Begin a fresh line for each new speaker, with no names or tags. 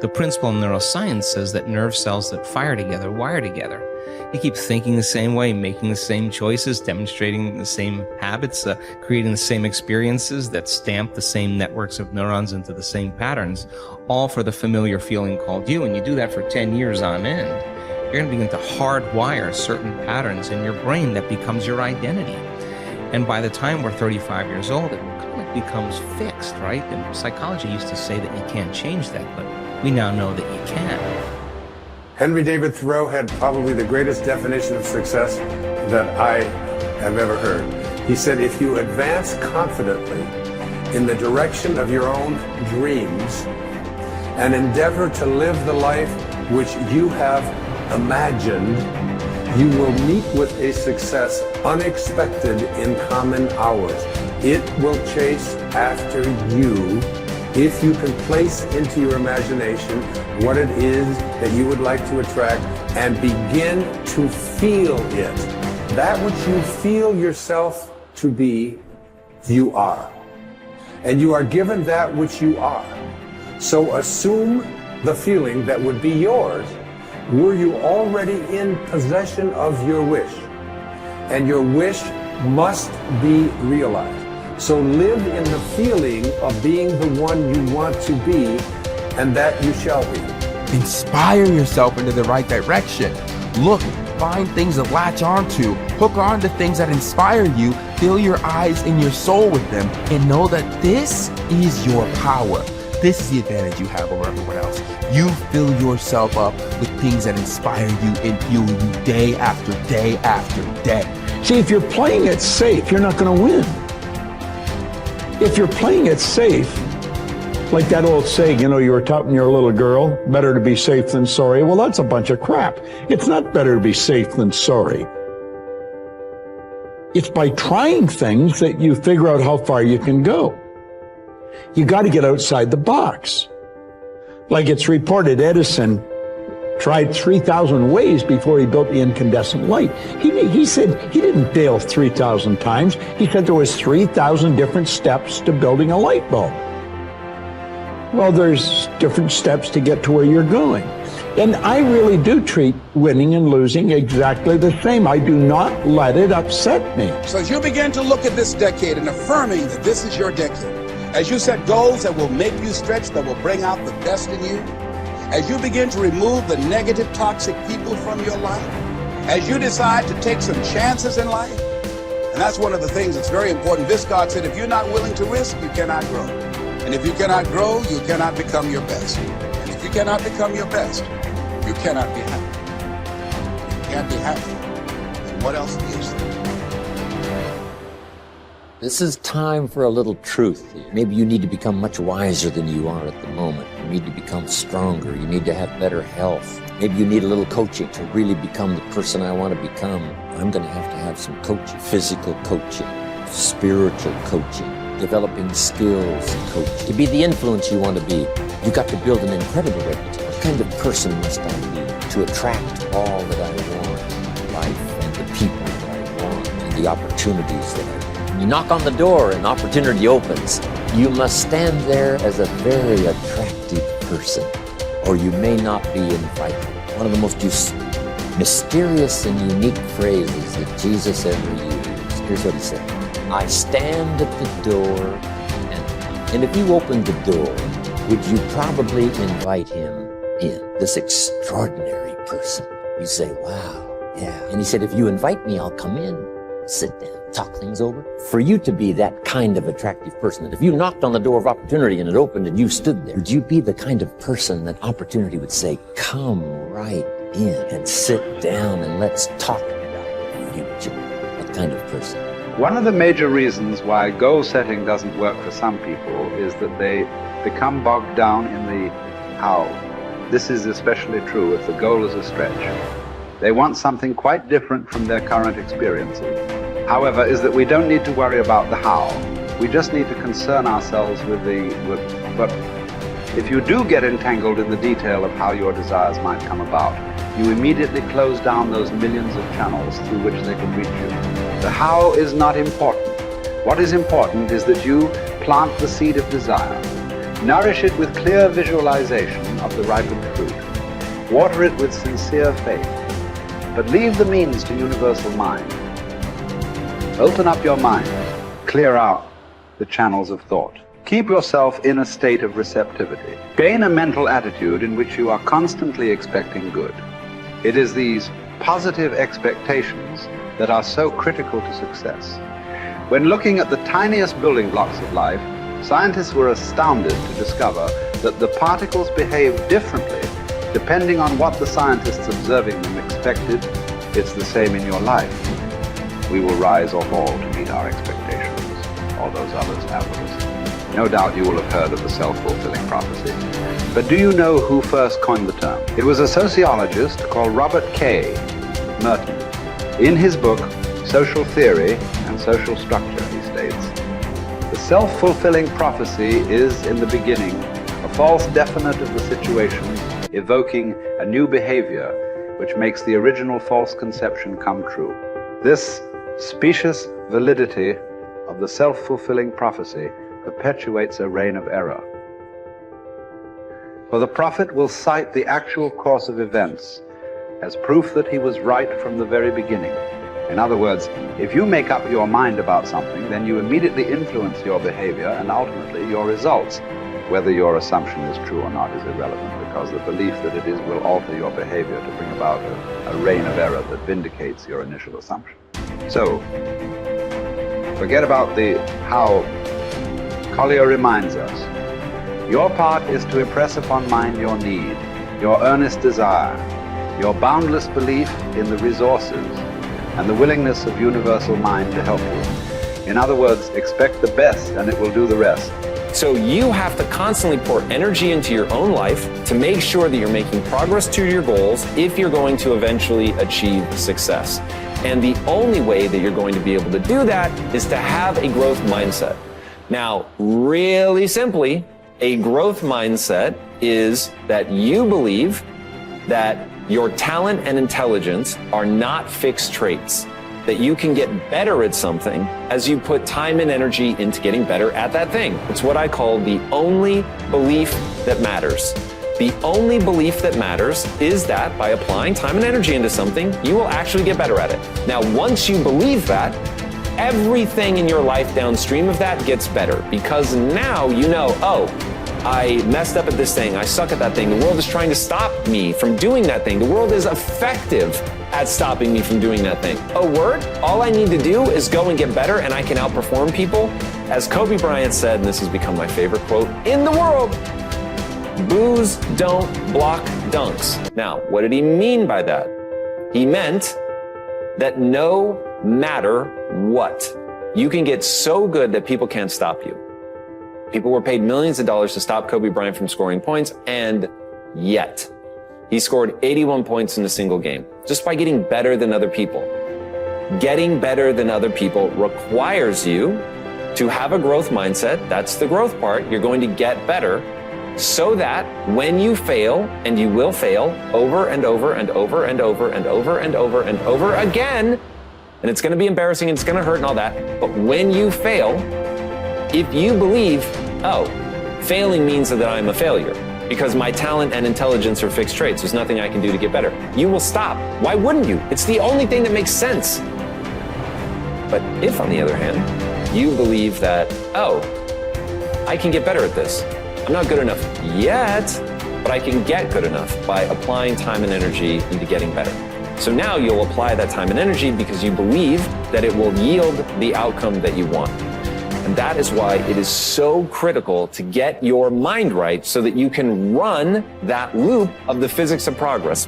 The principle in neuroscience says that nerve cells that fire together wire together. You keep thinking the same way, making the same choices, demonstrating the same habits, creating the same experiences that stamp the same networks of neurons into the same patterns, all for the familiar feeling called you. And you do that for 10 years on end. You're going to begin to hardwire certain patterns in your brain that becomes your identity. And by the time we're 35 years old, it kind of becomes fixed, right? And psychology used to say that you can't change that, but we now know that you can.
Henry David Thoreau had probably the greatest definition of success that I have ever heard. He said, if you advance confidently in the direction of your own dreams and endeavor to live the life which you have imagined, you will meet with a success unexpected in common hours. It will chase after you if you can place into your imagination what it is that you would like to attract and begin to feel it. That which you feel yourself to be, you are. And you are given that which you are. So assume the feeling that would be yours were you already in possession of your wish. And your wish must be realized. So live in the feeling of being the one you want to be, and that you shall be.
Inspire yourself into the right direction. Look, find things to latch onto, hook on to things that inspire you, fill your eyes and your soul with them, and know that this is your power. This is the advantage you have over everyone else. You fill yourself up with things that inspire you and fuel you day after day after day.
See, if you're playing it safe, you're not going to win. If you're playing it safe, like that old saying, you were taught when you were a little girl, better to be safe than sorry. Well, that's a bunch of crap. It's not better to be safe than sorry. It's by trying things that you figure out how far you can go. You got to get outside the box. Like it's reported, Edison tried 3,000 ways before he built the incandescent light. He said he didn't fail 3,000 times. He said there was 3,000 different steps to building a light bulb. Well, there's different steps to get to where you're going. And I really do treat winning and losing exactly the same. I do not let it upset me.
So as you begin to look at this decade and affirming that this is your decade, as you set goals that will make you stretch, that will bring out the best in you, as you begin to remove the negative, toxic people from your life, as you decide to take some chances in life, and that's one of the things that's very important. Viscard said, if you're not willing to risk, you cannot grow. And if you cannot grow, you cannot become your best. And if you cannot become your best, you cannot be happy. You can't be happy. And what else is there?
This is time for a little truth here. Maybe you need to become much wiser than you are at the moment. You need to become stronger. You need to have better health. Maybe you need a little coaching to really become the person I want to become. I'm going to have some coaching, physical coaching, spiritual coaching, developing skills coaching. To be the influence you want to be, you got to build an incredible reputation. What kind of person must I be to attract all that I want in life and the people that I want and the opportunities that I want? You knock on the door and opportunity opens. You must stand there as a very attractive person, or you may not be invited. One of the most mysterious and unique phrases that Jesus ever used. Here's what he said. I stand at the door, and if you opened the door, would you probably invite him in? This extraordinary person. You say, wow, yeah. And he said, if you invite me, I'll come in, sit down, talk things over. For you to be that kind of attractive person, that if you knocked on the door of opportunity and it opened and you stood there, would you be the kind of person that opportunity would say, come right in and sit down and let's talk about the future? What kind of person?
One of the major reasons why goal setting doesn't work for some people is that they become bogged down in the how. This is especially true if the goal is a stretch. They want something quite different from their current experiences. However, is that we don't need to worry about the how. We just need to concern ourselves with but if you do get entangled in the detail of how your desires might come about, you immediately close down those millions of channels through which they can reach you. The how is not important. What is important is that you plant the seed of desire. Nourish it with clear visualization of the ripened fruit. Water it with sincere faith. But leave the means to universal mind. Open up your mind. Clear out the channels of thought. Keep yourself in a state of receptivity. Gain a mental attitude in which you are constantly expecting good. It is these positive expectations that are so critical to success. When looking at the tiniest building blocks of life, scientists were astounded to discover that the particles behave differently depending on what the scientists observing them expected. It's the same in your life. We will rise or fall to meet our expectations, or those others afterwards. No doubt you will have heard of the self-fulfilling prophecy. But do you know who first coined the term? It was a sociologist called Robert K. Merton. In his book, Social Theory and Social Structure, he states, the self-fulfilling prophecy is, in the beginning, a false definite of the situation, evoking a new behavior which makes the original false conception come true. This specious validity of the self-fulfilling prophecy perpetuates a reign of error. For the prophet will cite the actual course of events as proof that he was right from the very beginning. In other words, if you make up your mind about something, then you immediately influence your behavior and ultimately your results. Whether your assumption is true or not is irrelevant, because the belief that it is will alter your behavior to bring about a reign of error that vindicates your initial assumption. So, forget about the how. Collier reminds us, your part is to impress upon mind your need, your earnest desire, your boundless belief in the resources, and the willingness of universal mind to help you. In other words, expect the best and it will do the rest.
So you have to constantly pour energy into your own life to make sure that you're making progress to your goals if you're going to eventually achieve success. And the only way that you're going to be able to do that is to have a growth mindset. Now, really simply, a growth mindset is that you believe that your talent and intelligence are not fixed traits, that you can get better at something as you put time and energy into getting better at that thing. It's what I call the only belief that matters. The only belief that matters is that by applying time and energy into something, you will actually get better at it. Now, once you believe that, everything in your life downstream of that gets better, because now you know, oh, I messed up at this thing, I suck at that thing, the world is trying to stop me from doing that thing, the world is effective at stopping me from doing that thing. A word, all I need to do is go and get better and I can outperform people. As Kobe Bryant said, and this has become my favorite quote in the world, boos don't block dunks. Now, what did he mean by that? He meant that no matter what, you can get so good that people can't stop you. People were paid millions of dollars to stop Kobe Bryant from scoring points, and yet he scored 81 points in a single game just by getting better than other people. Getting better than other people requires you to have a growth mindset. That's the growth part. You're going to get better so that when you fail, and you will fail over and over and over and over and over and over and over again, and it's going to be embarrassing and it's going to hurt and all that, but when you fail, if you believe, oh, failing means that I'm a failure because my talent and intelligence are fixed traits, there's nothing I can do to get better, you will stop. Why wouldn't you? It's the only thing that makes sense. But if, on the other hand, you believe that, oh, I can get better at this. I'm not good enough yet, but I can get good enough by applying time and energy into getting better. So now you'll apply that time and energy because you believe that it will yield the outcome that you want. And that is why it is so critical to get your mind right so that you can run that loop of the physics of progress.